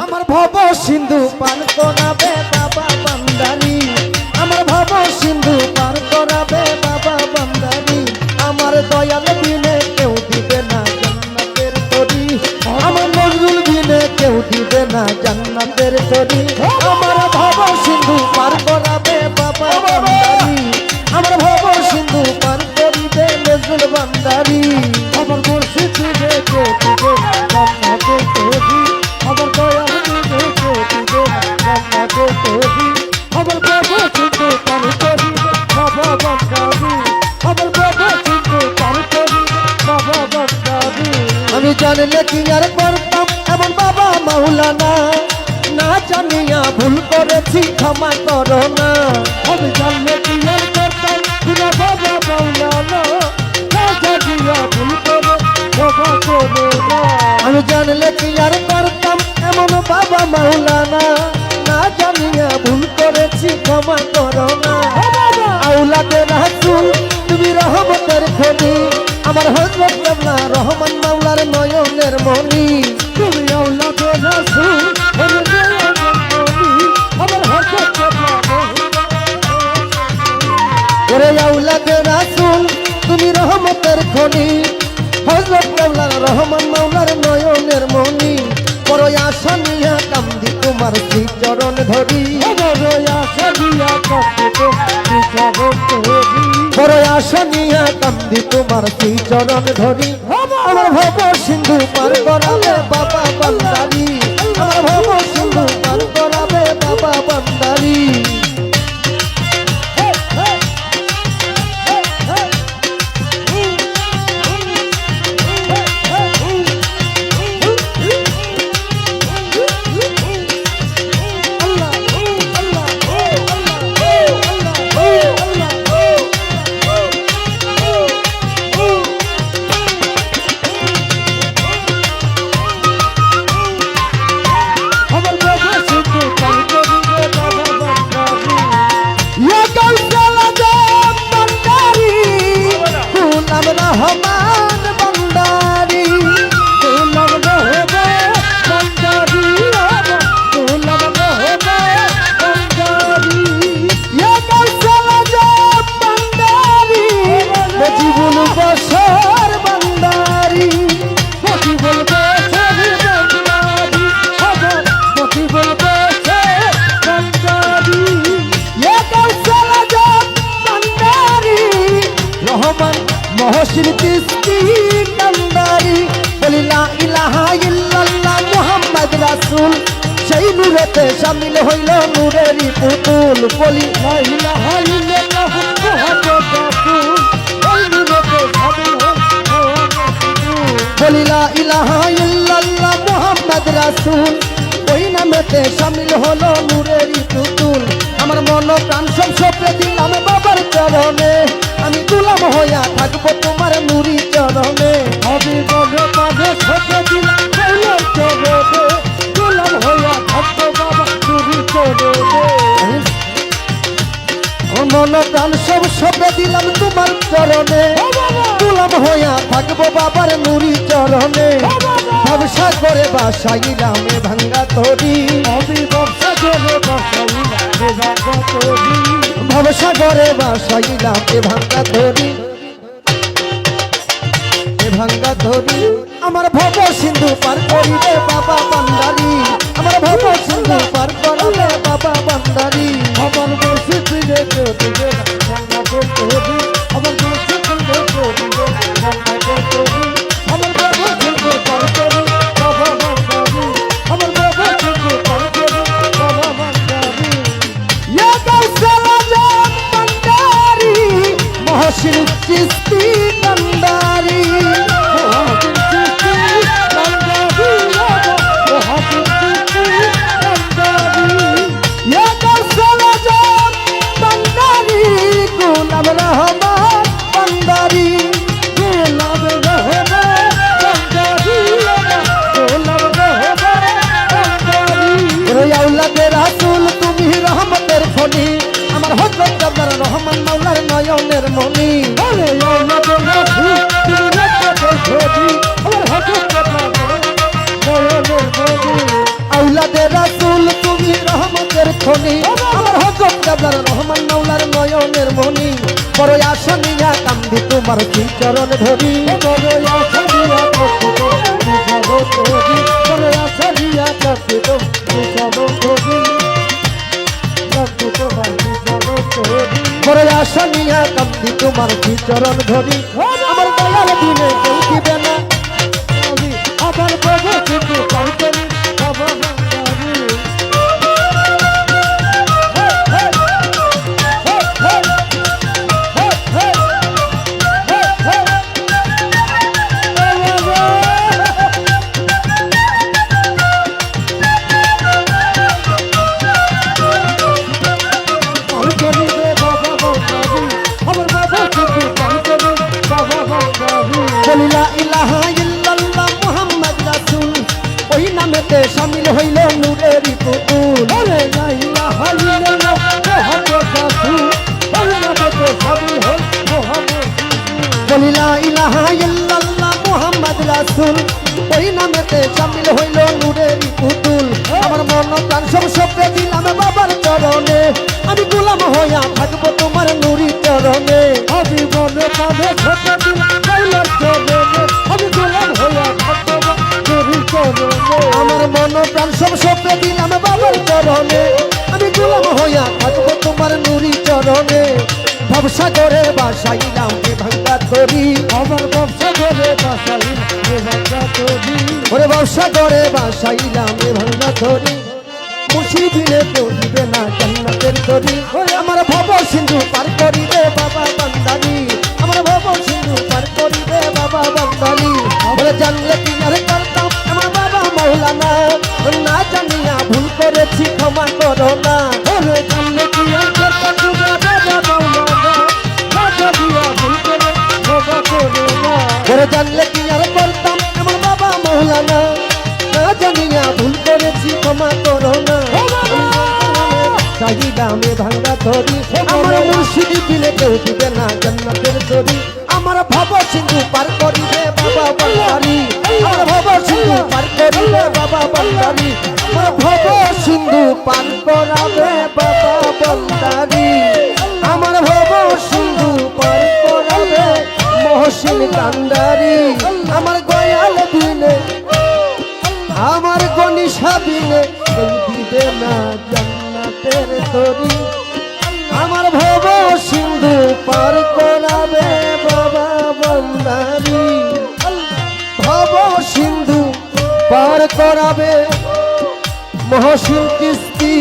আমার ভব সিন্ধু পার করাবে বাবা বান্দারি, আমার ভব সিন্ধু পার করাবে বাবা বান্দারি। আমার দয়াল বিনে কেউ দিবে না জান্নাতের তরি, আমার নজরুল বিনে কেউ দিবে না জান্নাতের তরি। আমার ভব সিন্ধু পার করাবে বাবা বান্দারি, আমার ভব সিন্ধু পার করিবে নজরুল বান্দারি। আমার মুর্শিদ দিবে কেউ দিবে জান্নাতের তরি, আমার দয়াল দিবে কেউ দিবে জান্নাতের তরি। আমার বাবা সিন্ধু পার করিবে বাবা বান্দারি, আমার বাবা সিন্ধু পার করিবে বাবা বান্দারি। আমি জানলে কি আর করতাম এমন বাবা মাওলানা, না জানিয়া ভুল করেছি ক্ষমা করো না। আমি জানলে কি আর করতাম বিনা বাবা মাওলানা, না জানিয়া ভুল করে ক্ষমা করো না। আমি জানলে কি আর করতাম এমন বাবা মাওলানা, না জানিয়া ভুল করেছি ক্ষমা করো না। আওলাদে রাসূল তুমি রহমতের খনি, আমার হযরত কেবলা রহমান মাওলার নয়নের মনি। তুমি আওলাদে রাসূল আমার হযরত কেবলা, ওরে আওলাদে রাসূল তুমি রহমতের খনি, হযরত কেবলা রহমান মাওলার নয়নের মনি। বড় আশা নিয়া কান্দি তোমার শ্রী চরণ ধরি, আমার আশা দিয়া কষ্ট বিচারণ করি। বড় আশা নিয়া কান্দি তোমার শ্রী চরণ ধরি। আমার ভব সিন্ধু পার করাবে বাবা বান্দারি, আমার ভব সিন্ধু পার করাবে বাবা বান্দারি। আমার বাবা সিন্ধু পার করিবে বাবা বান্দারি। ইয়া কাউসালা দে বান্দারি, গুলাম রহমান বান্দারি, গোলাম রহবে বান্দারি, গোলাম রহবে বান্দারি। ইয়া কাউসালা দে বান্দারি, জীবন বছর বান্দারি। পতি বলবে ছবি বান্দারি, আমার পতি বলবে সে বান্দারি। ইয়া কাউসালা দে বান্দারি, রহমান মহসিন চিশতি কান্দারি। বলি লা ইলাহা ইল্লাল্লাহ মুহাম্মদ রাসূল, সেই নূরেতে শামিল হইল নূরেরই পুতুল। বলি লা ইলাহা ইল্লাল্লাহ মুহাম্মাদুর রাসূল, ওই নূরেতে শামিল হল রাসূল। বলি লা ইলাহা ইল্লাল্লাহ মুহাম্মদ রাসূল, ওই নামেতে শামিল হলো নূরেরই পুতুল। আমার মন প্রাণ সব সঁপে দিলাম বাবার চরণে, আমি গোলাম হইয়া থাকবো তোমার নুরি চরণে। আমি মনে মাঝে ছোটে দিলাম গোলাম চরণে, গোলাম হইয়া থাকবো বাবা তুমি চরণে। মন প্রাণ সব সঁপে দিলাম তোমার চরণে, গোলাম হইয়া থাকবো বাবার নুরি চরণে। ব্যবসা করে বাসাইলাম এ ভাঙ্গা তরি, আমি ব্যবসা করে বসাইলাম বেভাঙ্গা তরি। ভবসা করে বাসাইলাম এ ভাঙ্গা তরি, এ ভাঙ্গা তরি। আমার ভব সিন্ধু পার করিবে বাবা বান্দারি, আমার ভব সিন্ধু পার করাবে বাবা বান্দারি। আমার মুর্শিদ দিলে কেউ দিবে না জান্নাতের তরি, আমার মুর্শিদ দিলে কেউ দিবে না জান্নাতের তরি। আমার বাবা সিন্ধু পার করি বাবা বান্দারি, আমার বাবা সিন্ধু পার করি বাবা বান্দারি। ইয়া কাউসালা দে বান্দারি, মহসিন চিশতি কান্দারি। মহাদিন চিশতি বান্দারি, মহাদিন রাসূল তুমি রহমতের খনি আমার হযরত কাবলার রহমান মাওলার নয়নের মনি বড় আশা নিয়া কান্দি তোমার শ্রী চরণ ধরি বড় আশা দিয়া কাঁদিত নিশাব করি বড় আশা দিয়া কাঁদিত নিশাব করি কাঁদিত নিশাব করি বড় আশা নিয়া কান্দি তোমার শ্রী চরণ ধরি আমার দয়াল দিনে কেউ দিবে না আমি আবার প্রভু কিন্তু পাই করি বাবা বান্দারি বলি লা ইলাহা ইল্লাল্লাহ মুহাম্মদ রাসূল ওই নামেতে শামিল হইল নূরের পুতুল বলে লা ইলাহা ইল্লাল্লাহ মুহাম্মদ রাসূল ওই নামেতে শামিল হল মুহাম্মদ বলি লা ইলাহা ইল্লাল্লাহ মুহাম্মদ রাসূল ওই নামেতে শামিল হইল নূরের পুতুল আমার মন প্রাণ সব সপে দিলাম বাবার চরণে আমি গোলাম হইয়া থাকবো তোমার নুরি চরণে আমি মনে মনে ছোট দিল কইলার চরণে আমি গোলাম হইয়া থাকব তোরি চরণে আমার মন প্রাণ সব সপে দিলাম বাবার চরণে আমি গোলাম হইয়া থাকবো তোমার নুরি চরণে ভবসাগরে বাসাইলাম এ ভাঙ্গা তরি আমার ব্যবসা করে বাসাই বাচ্চা তোরি ওরে ভবসাগরে বাসাইলাম এ ভাঙ্গা তরি মুসিবিনে কেউ দিবে না জান্নাতের তরি ওরে আমার ভব সিন্ধু পার করিবে বাবা বান্দারি আমার ভব সিন্ধু পার করিবে বাবা বান্দারি ওরে জানলে কি আর করতাম আমার বাবা মাওলানা না জানিয়া ভুল করেছি ক্ষমা করো না ওরে জানলে কি আর করতাম তুমি বাবা মাওলানা রাজা দিয়া ভুল করে বাবা করে না ওরে জানলে কি আর করতাম আমার বাবা মাওলানা না জানিয়া ভুল করেছি ক্ষমা করো না চাহিদামে ভাঙ্গা ধরি আমার মুর্শিদি দিলে কেউ দিবে না জান্নাতের তরি আমার ভব সিন্ধু পার করিবে বাবা বান্দারি আমার ভব সিন্ধু পার করিবে বাবা বান্দারি আমার ভব সিন্ধু পার করাবে বাবা বান্দারি আমার ভব সিন্ধু পার করাবে মহসিন কান্ডারি আমার গয়াল দিনে আমার গনিশা দিনে কেউ দিবে না জান্নাতের তরি আমার ভব সিন্ধু পার করাবে বাবা বান্দারি ভব সিন্ধু পার করাবে মহসিন কিস্তি